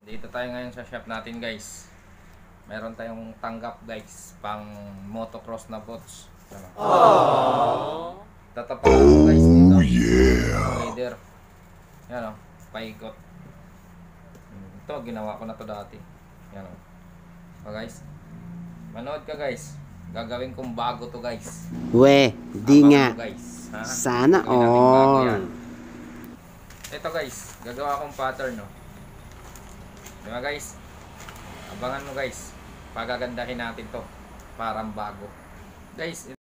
Dito tayo ngayon sa shop natin, guys. Meron tayong tanggap, guys, pang motocross na bots. Tatapakan ko, guys, dito. Leader. Yan o, paikot. Ito, ginawa ko na to dati. Yan o. So, guys, manood ka, guys. Gagawin kong bago to, guys. Di nga. Guys, ha? Sana Gawin natin bago yan. all. Ito, guys, gagawa kong pattern, no. Diba, guys? Abangan mo, guys. Pagagandahin natin to. Parang bago. Guys,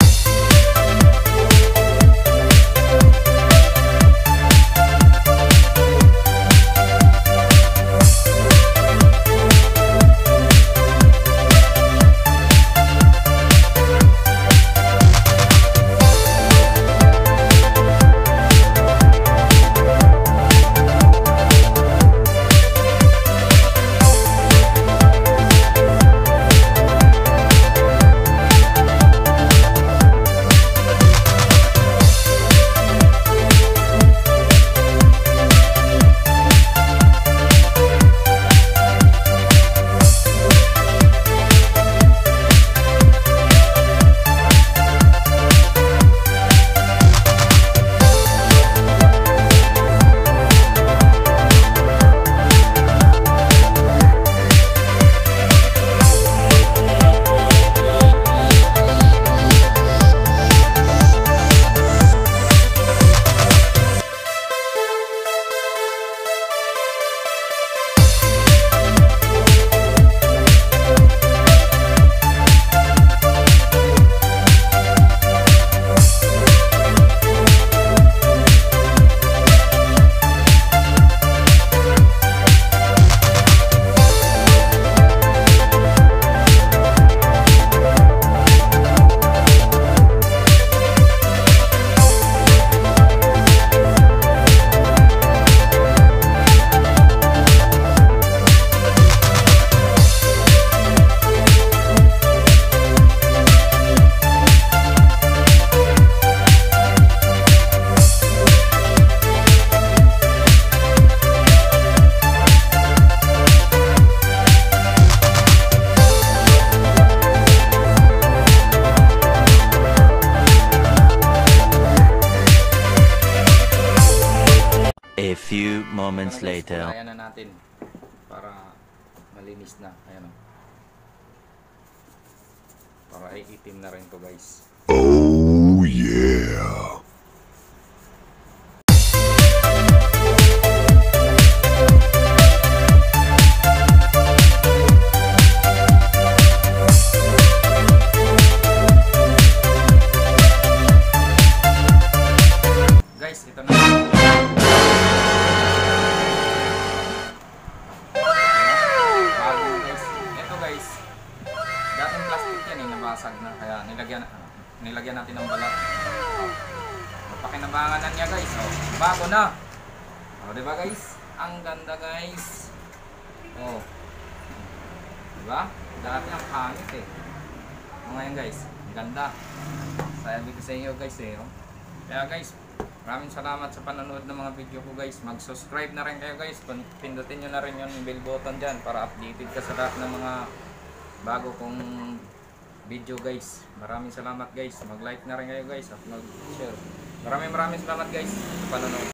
A few moments later. Kaya na natin para malinis na. Ayan o. Para ay itim na rin to, guys. Oh yeah. Guys, ito na. Bago, guys. Ito, guys. Dating plastic yan eh, nabasag na. Kaya nilagyan natin ng balat. Pakinabanganan niya, guys. Oh, bago na. Oh, diba, guys? Ang ganda, guys. Oh. Diba? Dati ang pangit eh. Ngayon, guys, ang ganda. Sabi ko sa inyo, guys eh. Oh. Kaya, guys, maraming salamat sa panonood ng mga video ko, guys. Mag-subscribe na rin kayo, guys. Pindutin nyo na rin yung bell button dyan para updated ka sa lahat ng mga bago kong video, guys. Maraming salamat, guys. Mag-like na rin kayo, guys, at mag-share. Maraming salamat, guys, sa panonood.